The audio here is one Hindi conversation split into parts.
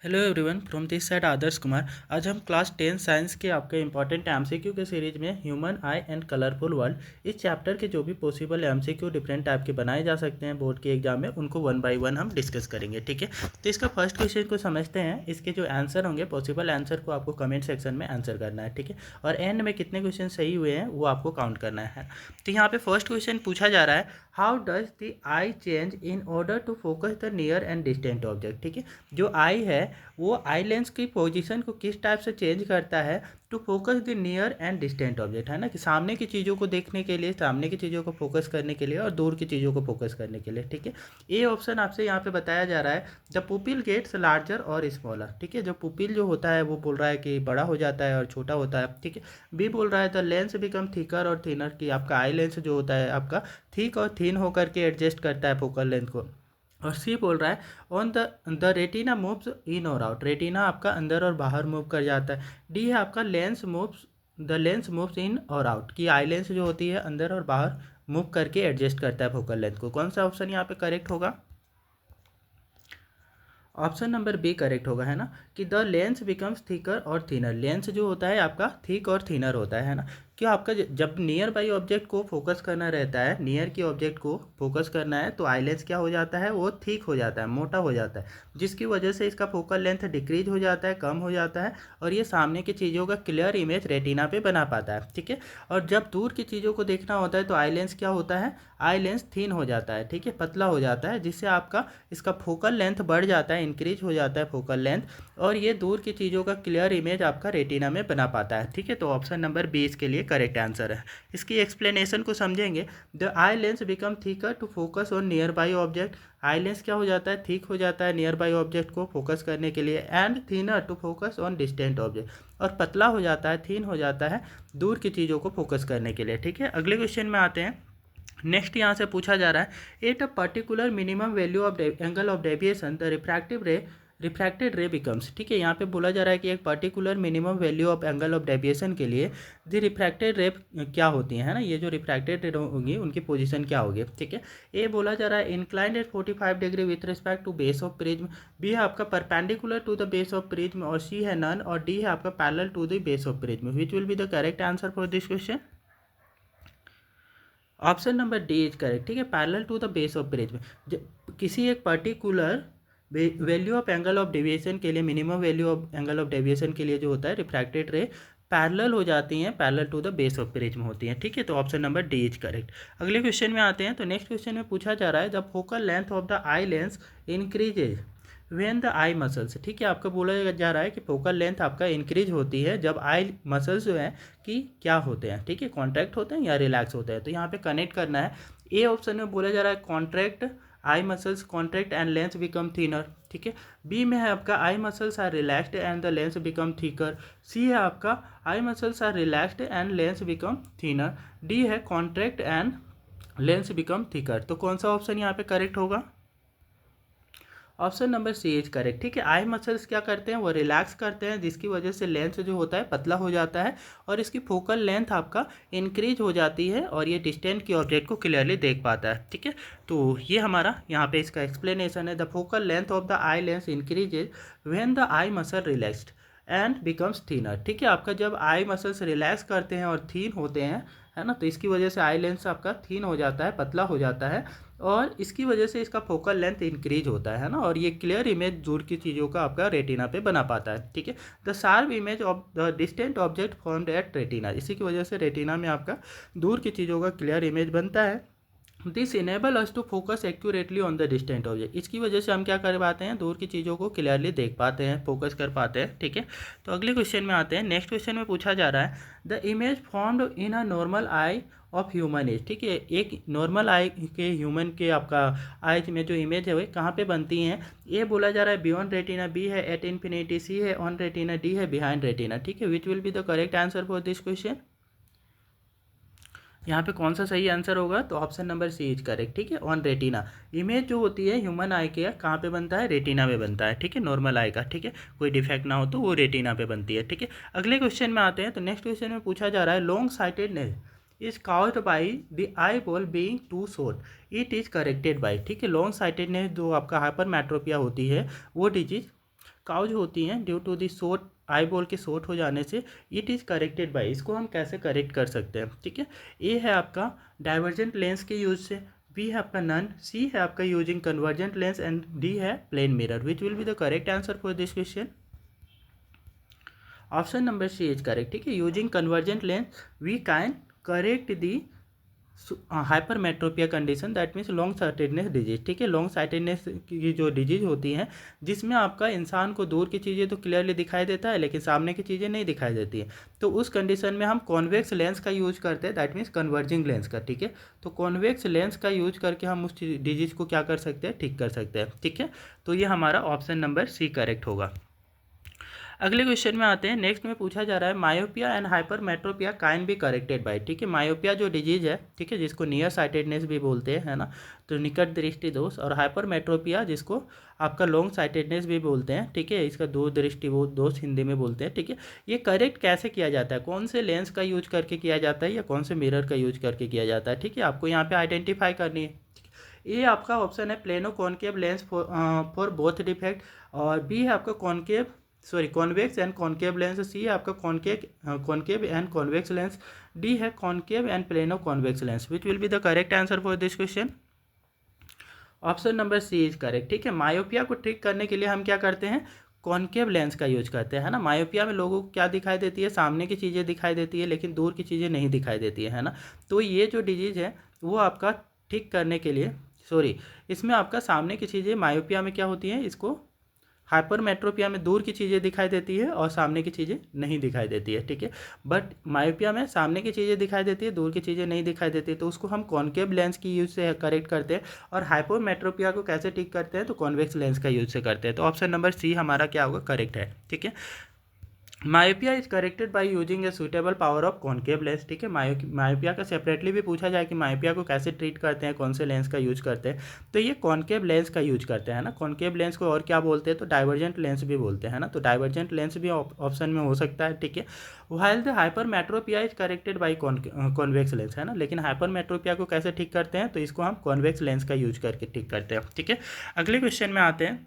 Hello everyone from this side Adarsh Kumar. आज हम क्लास 10 साइंस के आपके इंपॉर्टेंट एमसीक्यू के सीरीज में human eye and colourful world इस चैप्टर के जो भी पॉसिबल एमसीक्यू डिफरेंट टाइप के बनाए जा सकते हैं बोर्ड के एग्जाम में उनको वन बाय वन हम डिस्कस करेंगे। ठीक है, तो इसका फर्स्ट क्वेश्चन को समझते हैं। इसके जो आंसर होंगे पॉसिबल आंसर को आपको कमेंट सेक्शन में आंसर करना है। ठीक है, और एंड में कितने क्वेश्चन सही हुए हैं वो आपको काउंट करना है। तो यहाँ पे फर्स्ट क्वेश्चन पूछा जा रहा है, how does the eye change in order to focus the near and distant object. ठीक है, जो आई है वो आई लेंस की पोजीशन को किस टाइप से चेंज करता है to focus the near and distant object, है ना, कि सामने की चीज़ों को देखने के लिए, सामने की चीज़ों को फोकस करने के लिए और दूर की चीज़ों को फोकस करने के लिए। ठीक है, ए ऑप्शन आपसे यहाँ पे बताया जा रहा है द पुपिल गेट्स लार्जर और स्मॉलर। ठीक है, जो पुपिल जो होता है वो बोल रहा है कि बड़ा हो जाता है और छोटा होता है। ठीक है, बी बोल रहा है द लेंस बिकम थिकर और थिनर, कि आपका आई लेंस जो होता है आपका थिक और थिन होकर के एडजस्ट करता है फोकल लेंथ को। और सी बोल रहा है on the retina moves in और आउट, रेटिना आपका अंदर और बाहर मूव कर जाता है। डी है आपका लेंस मूव्स इन और आउट, कि आई लेंस जो होती है अंदर और बाहर मूव करके एडजस्ट करता है फोकल लेंथ को। कौन सा ऑप्शन यहाँ पे करेक्ट होगा? ऑप्शन नंबर बी करेक्ट होगा, है ना, कि द लेंस बिकम्स थिकर और थिनर। लेंस जो होता है आपका थिक और थिनर होता है ना। क्यों? आपका जब नियर बाई ऑब्जेक्ट को फोकस करना रहता है, नियर की ऑब्जेक्ट को फोकस करना है, तो आई लेंस क्या हो जाता है, वो थिक हो जाता है, मोटा हो जाता है, जिसकी वजह से इसका फोकल लेंथ डिक्रीज हो जाता है, कम हो जाता है, और ये सामने की चीज़ों का क्लियर इमेज रेटिना पे बना पाता है। ठीक है, और जब दूर की चीज़ों को देखना होता है तो आई लेंस क्या होता है, आई लेंस थिन हो जाता है। ठीक है, पतला हो जाता है, जिससे आपका इसका फोकल लेंथ बढ़ जाता है, इंक्रीज हो जाता है फोकल लेंथ, और ये दूर की चीज़ों का क्लियर इमेज आपका रेटिना में बना पाता है। ठीक है, तो ऑप्शन नंबर 20 के लिए करेक्ट आंसर है। इसकी एक्सप्लेनेशन को समझेंगे। The eye lens become thicker to focus on nearby object, eye lens क्या हो जाता है, थिक हो जाता है नियर बाई ऑब्जेक्ट को फोकस करने के लिए, and thinner to focus on distant object, और पतला हो जाता है, थिन हो जाता है दूर की चीज़ों को फोकस करने के लिए। ठीक है, अगले क्वेश्चन में आते हैं। नेक्स्ट यहाँ से पूछा जा रहा है, at a particular minimum value of angle of deviation the refracted रे बिकम्स। ठीक है, यहाँ पे बोला जा रहा है कि एक particular minimum value of angle of deviation के लिए द रिफ्रैक्टेड रे क्या होती है ना, ये जो रिफ्रैक्टेड रे होंगी उनकी पोजीशन क्या होगी। ठीक है, ए बोला जा रहा है inclined at 45 degree with respect to base of prism, B है आपका perpendicular to the base of prism, और सी है नन, और डी है आपका parallel to the base of prism. Which will be the correct answer for this question? Option number D is correct. ठीक है, parallel to the base of prism, किसी एक particular value of angle of deviation के लिए, minimum value of angle of deviation के लिए जो होता है रिफ्रैक्टेड रे पैरेलल हो जाती हैं, parallel to the base of prism होती हैं। ठीक है, तो option number D is correct. अगले क्वेश्चन में आते हैं। तो नेक्स्ट क्वेश्चन में पूछा जा रहा है, the focal length of the eye lens increases when the eye muscles. ठीक है, आपका बोला जा रहा है कि फोकल लेंथ आपका इंक्रीज होती है जब आई मसल्स जो हैं कि क्या होते हैं, ठीक है, कॉन्ट्रैक्ट होते हैं या रिलैक्स होते हैं। तो यहाँ पे कनेक्ट करना है। ए ऑप्शन में बोला जा रहा है contract, eye muscles contract and lens become thinner. ठीक है, बी में है आपका eye muscles are relaxed and the lens become thicker, C है आपका eye muscles are relaxed and lens become thinner, D है contract and lens become thicker. तो कौन सा ऑप्शन यहाँ पे करेक्ट होगा? Option number C is correct. ठीक है, आई मसल्स क्या करते हैं, वो रिलैक्स करते हैं, जिसकी वजह से लेंस जो होता है पतला हो जाता है, और इसकी फोकल लेंथ आपका इंक्रीज हो जाती है, और ये डिस्टेंट की ऑब्जेक्ट को क्लियरली देख पाता है। ठीक है, तो ये हमारा यहाँ पे इसका एक्सप्लेनेशन है। The focal length of the eye lens increases when the I muscle relaxed and becomes thinner. ठीक है, आपका जब आई मसल्स रिलैक्स करते हैं और थीन होते हैं, है ना, तो इसकी वजह से आई लेंस आपका थीन हो जाता है, पतला हो जाता है, और इसकी वजह से इसका फोकल लेंथ इंक्रीज होता है ना, और ये क्लियर इमेज दूर की चीज़ों का आपका रेटिना पे बना पाता है। ठीक है, the sharp image of the distant object formed at retina, इसी की वजह से रेटिना में आपका दूर की चीज़ों का क्लियर इमेज बनता है। This enable us to focus accurately on the distant object, इसकी वजह से हम क्या कर पाते हैं, दूर की चीज़ों को क्लियरली देख पाते हैं, फोकस कर पाते हैं। ठीक है, तो अगले क्वेश्चन में आते हैं। नेक्स्ट क्वेश्चन में पूछा जा रहा है, the image formed in a normal eye of human age. ठीक है, एक नॉर्मल आई के ह्यूमन के आपका आइज में जो इमेज है वो कहाँ पे बनती हैं? ए बोला जा रहा है बियॉन्ड रेटिना, बी है एट इन्फिनिटी, सी है ऑन रेटिना, डी है बिहाइंड रेटिना। ठीक है, which will be the correct answer for this question? यहाँ पे कौन सा सही आंसर होगा? तो option number C is correct. ठीक है, ऑन रेटिना, इमेज जो होती है ह्यूमन आई के कहाँ पे बनता है? रेटिना में बनता है। ठीक है, नॉर्मल आई का। ठीक है, कोई डिफेक्ट ना हो तो वो रेटिना पे बनती है। ठीक है, अगले क्वेश्चन में आते हैं। तो नेक्स्ट क्वेश्चन में पूछा जा रहा है, long sightedness is caused by the eyeball being too short it is corrected by. ठीक है, लॉन्ग साइटेडनेस जो आपका हाइपरमेट्रोपिया होती है वो डिजीज काउज होती हैं due to the short eyeball के शॉर्ट हो जाने से, इट इज़ करेक्टेड बाय, इसको हम कैसे करेक्ट कर सकते हैं, ठीक है। ए है आपका डाइवर्जेंट लेंस के यूज से, बी है आपका नन, सी है आपका using convergent lens and D है plane mirror. Which will be the correct answer for this question? Option number C is correct, ठीक है। Using convergent lens we can correct the hypermetropia condition, that means long sightedness disease, ठीक है। लॉन्ग साइटेडनेस की जो डिजीज होती हैं जिसमें आपका इंसान को दूर की चीज़ें तो क्लियरली दिखाई देता है लेकिन सामने की चीज़ें नहीं दिखाई देती हैं, तो उस कंडीशन में हम कॉन्वेक्स लेंस का यूज करते हैं, दैट मीन्स कन्वर्जिंग लेंस का, ठीक है। तो कॉन्वेक्स लेंस का यूज करके हम उस डिजीज को क्या कर सकते हैं, ठीक कर सकते हैं, ठीक है। तो ये हमारा ऑप्शन नंबर सी करेक्ट होगा। अगले क्वेश्चन में आते हैं। नेक्स्ट में पूछा जा रहा है myopia and hypermetropia can be corrected bye, ठीक है। मायोपिया जो डिजीज है, ठीक है, जिसको नियर साइटेडनेस भी बोलते हैं, है ना, तो निकट दृष्टि दोष, और हाइपरमेट्रोपिया जिसको आपका लॉन्ग साइटेडनेस भी बोलते हैं, ठीक है, इसका दूर दृष्टि वो दोष हिंदी में बोलते हैं, ठीक है। ये करेक्ट कैसे किया जाता है, कौन से लेंस का यूज करके किया जाता है या कौन से मिरर का यूज करके किया जाता है, ठीक है, आपको यहाँ पे आइडेंटिफाई करनी है। ये आपका ऑप्शन है plano concave lens for both defect, और बी है आपका convex and concave lens, C है आपका concave and convex lens, D है concave and plano convex lens. Which will be the correct answer for this question? Option number C is correct, ठीक है। मायोपिया को ट्रिक करने के लिए हम क्या करते हैं, कॉनकेव लेंस का यूज करते हैं ना। मायोपिया में लोगों को क्या दिखाई देती है, सामने की चीज़ें दिखाई देती है लेकिन दूर की चीज़ें नहीं दिखाई देती है ना। तो ये जो डिजीज है वो आपका ठीक करने के लिए, इसमें आपका सामने की चीज़ें मायोपिया में क्या होती हैं, इसको हाइपरमेट्रोपिया में दूर की चीज़ें दिखाई देती है और सामने की चीज़ें नहीं दिखाई देती है, ठीक है। बट मायोपिया में सामने की चीज़ें दिखाई देती है, दूर की चीज़ें नहीं दिखाई देती है, तो उसको हम कॉनकेव लेंस की यूज से करेक्ट करते हैं। और हाइपरमेट्रोपिया को कैसे ठीक करते हैं, तो कॉन्वेक्स लेंस का यूज से करते हैं। तो ऑप्शन नंबर सी हमारा क्या होगा, करेक्ट है, ठीक है। Myopia is corrected by using a suitable power of concave lens, ठीक है। मायोपिया का सेपरेटली भी पूछा जाए कि मायोपिया को कैसे ट्रीट करते हैं, कौन से लेंस का यूज करते हैं, तो ये कॉनकेव लेंस का यूज करते हैं ना। कॉनकेव लेंस को और क्या बोलते हैं, तो डाइवर्जेंट लेंस भी बोलते हैं ना, तो डाइवर्जेंट लेंस भी ऑप्शन में हो सकता है, ठीक है। While the hypermetropia is corrected by convex lens, है ना, लेकिन हाइपरमेट्रोपिया को कैसे ठीक करते हैं, तो इसको हम कॉन्वेक्स लेंस का यूज करके ठीक करते हैं, ठीक है। अगले क्वेश्चन में आते हैं।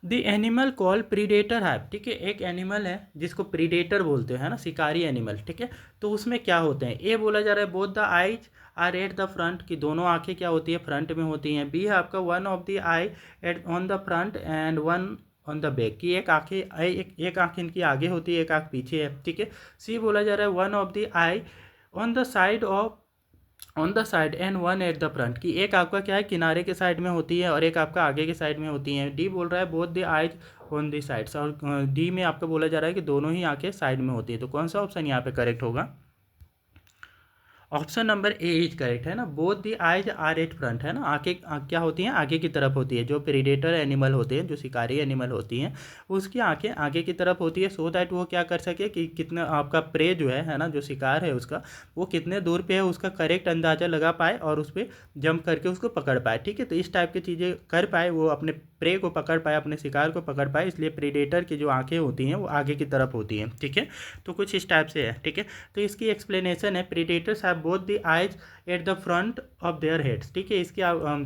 द एनिमल कॉल प्रीडेटर है, ठीक है, एक एनिमल है जिसको प्रीडेटर बोलते हैं ना, शिकारी एनिमल, ठीक है। तो उसमें क्या होते हैं, ए बोला जा रहा है both the eyes are at the front, की दोनों आंखें क्या होती है, फ्रंट में होती हैं। बी है आपका one of the eye at on the front and one on the back, की एक आंख इनकी आगे होती है, एक आंख पीछे है, ठीक है। सी बोला जा रहा है one of the I on the side and one eight the front, की एक आपका क्या है, किनारे के साइड में होती है और एक आपका आगे के साइड में होती है। डी बोल रहा है both the eyes on the sides, और डी में आपका बोला जा रहा है कि दोनों ही आंखें साइड में होती है। तो कौन सा ऑप्शन यहाँ पे करेक्ट होगा? Option number A is correct, है ना। Both the eyes are at front, है ना, आंखें क्या होती हैं, आगे की तरफ होती है। जो प्रीडेटर एनिमल होते हैं, जो शिकारी एनिमल होती हैं, उसकी आंखें आगे की तरफ होती है, सो दैट वो क्या कर सके कि कितना आपका प्रे जो है ना, जो शिकार है उसका, वो कितने दूर पे है उसका करेक्ट अंदाज़ा लगा पाए और उस पर जंप करके उसको पकड़ पाए, ठीक है। तो इस टाइप की चीज़ें कर पाए, वो अपने प्रे को पकड़ पाए, अपने शिकार को पकड़ पाए, इसलिए प्रीडेटर की जो आंखें होती हैं वो आगे की तरफ होती हैं, ठीक है। तो कुछ इस टाइप से है, ठीक है। तो इसकी एक्सप्लेनेशन है predators have both the eyes eight the front of their heads, ठीक है। इसके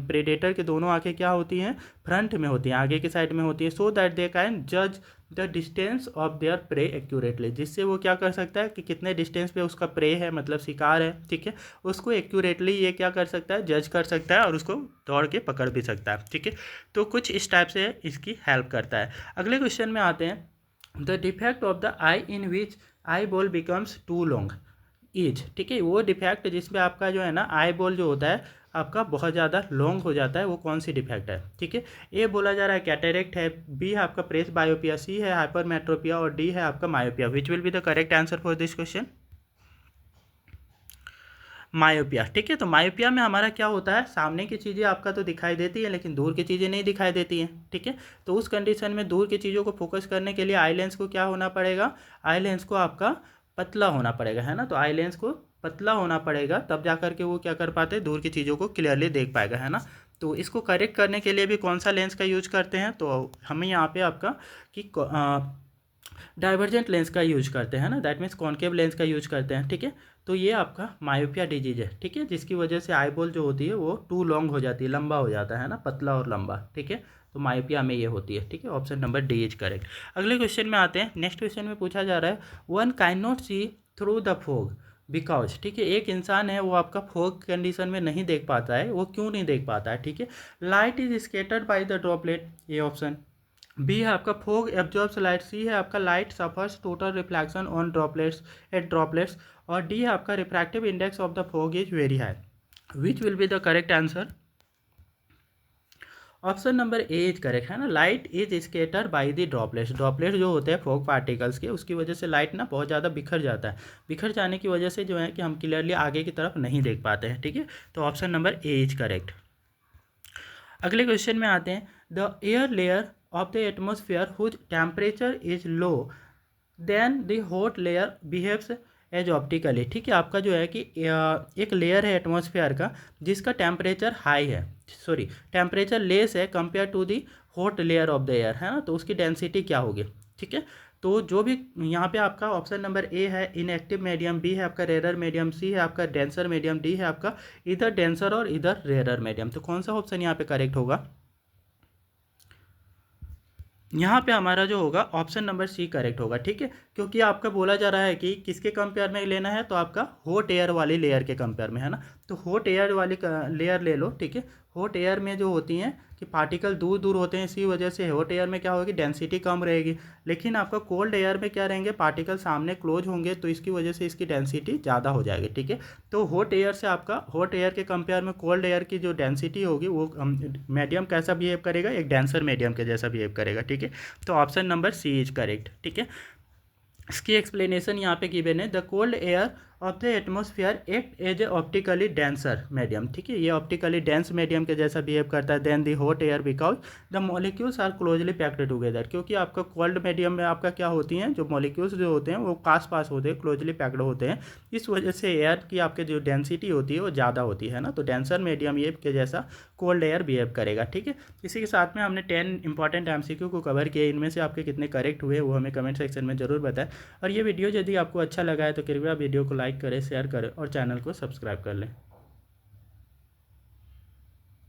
प्रेडेटर के दोनों आंखें क्या होती हैं, फ्रंट में होती हैं, आगे की साइड में होती हैं, सो दैट दे कैन जज the distance of their pray accurately, जिससे वो क्या कर सकता है कि कितने डिस्टेंस पे उसका प्रे है, मतलब शिकार है, ठीक है, उसको एक्यूरेटली ये क्या कर सकता है, जज कर सकता है और उसको दौड़ के पकड़ भी सकता है, ठीक है। तो कुछ इस टाइप से इसकी हेल्प करता है। अगले क्वेश्चन में आते हैं। The defect of the eye in which eyeball becomes too long is, ठीक है, वो डिफेक्ट जिसमें आपका जो है ना आई बॉल जो होता है आपका बहुत ज़्यादा लॉन्ग हो जाता है, वो कौन सी डिफेक्ट है, ठीक है। ए बोला जा रहा है कैटेरेक्ट है, बी है आपका प्रेस बायोपिया, सी है हाइपरमेट्रोपिया और डी है आपका myopia. Which will be the correct answer for this question? Myopia, ठीक है। तो मायोपिया में हमारा क्या होता है, सामने की चीज़ें आपका तो दिखाई देती है लेकिन दूर की चीज़ें नहीं दिखाई देती हैं, ठीक है। तो उस कंडीशन में दूर की चीज़ों को फोकस करने के लिए आई लेंस को क्या होना पड़ेगा, आई लेंस को आपका पतला होना पड़ेगा, है ना। तो आई लेंस को पतला होना पड़ेगा, तब जा करके वो क्या कर पाते हैं, दूर की चीज़ों को क्लियरली देख पाएगा, है ना। तो इसको करेक्ट करने के लिए भी कौन सा लेंस का यूज करते हैं, तो हमें यहाँ पे आपका कि डाइवर्जेंट लेंस का यूज करते हैं ना, दैट मीन्स कॉनकेव लेंस का यूज करते हैं, ठीक है। तो ये आपका मायोपिया डिजीज है, ठीक है, जिसकी वजह से आई बॉल जो होती है वो टू लॉन्ग हो जाती है, लंबा हो जाता है ना, पतला और लंबा, ठीक है। तो मायोपिया में ये होती है, ठीक है। Option number D is correct. अगले क्वेश्चन में आते हैं। नेक्स्ट क्वेश्चन में पूछा जा रहा है one can not see through the fog because, ठीक है, एक इंसान है वो आपका फॉग कंडीशन में नहीं देख पाता है, वो क्यों नहीं देख पाता है, ठीक है। Light is scattered by the droplet, ये ऑप्शन। बी है आपका फोग एब्जॉर्ब्स लाइट। सी है आपका light suffers total reflection on droplets at droplets. और डी है आपका refractive index of the fog is very high. Which will be the correct answer? Option number A is correct है ना। Light is scatter by the droplets. Droplets जो होते हैं फॉग पार्टिकल्स के, उसकी वजह से लाइट ना बहुत ज़्यादा बिखर जाता है। बिखर जाने की वजह से जो है कि हम क्लियरली आगे की तरफ नहीं देख पाते हैं, ठीक है। तो option number A is correct. अगले क्वेश्चन में आते हैं। The air layer of the atmosphere whose temperature is low than the hot layer behaves as optically, ठीक है। आपका जो है कि एक लेयर है एटमॉस्फेयर का जिसका टेम्परेचर हाई है, सॉरी टेम्परेचर लेस है compare to the hot layer of the air, है ना। तो उसकी डेंसिटी क्या होगी, ठीक है। तो जो भी यहाँ पे आपका ऑप्शन नंबर ए है इनएक्टिव मीडियम, बी है आपका रेयर मीडियम, सी है आपका डेंसर मीडियम, डी है आपका इधर डेंसर और इधर रेयर मीडियम। तो कौन सा ऑप्शन यहाँ पे करेक्ट होगा? यहाँ पे हमारा जो होगा ऑप्शन नंबर सी करेक्ट होगा, ठीक है। क्योंकि आपका बोला जा रहा है कि किसके कंपेयर में लेना है, तो आपका हॉट एयर वाली लेयर के कंपेयर में, है ना। तो हॉट एयर वाली लेयर ले लो, ठीक है। हॉट एयर में जो होती हैं कि पार्टिकल दूर दूर होते हैं, इसी वजह से हॉट एयर में क्या होगी, डेंसिटी कम रहेगी। लेकिन आपका कोल्ड एयर में क्या रहेंगे, पार्टिकल सामने क्लोज होंगे, तो इसकी वजह से इसकी डेंसिटी ज़्यादा हो जाएगी, ठीक है। तो हॉट एयर से आपका हॉट एयर के कंपेयर में कोल्ड एयर की जो डेंसिटी होगी वो मीडियम कैसा बिहेव करेगा, एक डेंसर मीडियम के जैसा बिहेव करेगा, ठीक है। तो option number C is correct, ठीक है। इसकी एक्सप्लेनेशन यहाँ पे गिवन है। The cold air of the atmosphere act as a optically denser medium, ठीक है। ये ऑप्टिकली डेंस मीडियम के जैसा बिहेव करता है then the hot air because the molecules are closely packed together, क्योंकि आपका कोल्ड मीडियम में आपका क्या होती हैं, जो मॉलिक्यूल्स जो होते हैं वो पास पास होते हैं, क्लोजली पैक्ड होते हैं। इस वजह से एयर की आपके जो डेंसिटी होती है वो ज़्यादा होती है ना। तो डेंसर मीडियम ये के जैसा कोल्ड एयर बिहेव करेगा, ठीक है। इसी के साथ में हमने 10 इंपॉर्टेंट MCQ को कवर किए। इनमें से आपके कितने करेक्ट हुए वो हमें कमेंट सेक्शन में जरूर बताएं। और ये वीडियो यदि आपको अच्छा लगा है तो कृपया वीडियो को लाइक करें, शेयर करें और चैनल को सब्सक्राइब कर लें।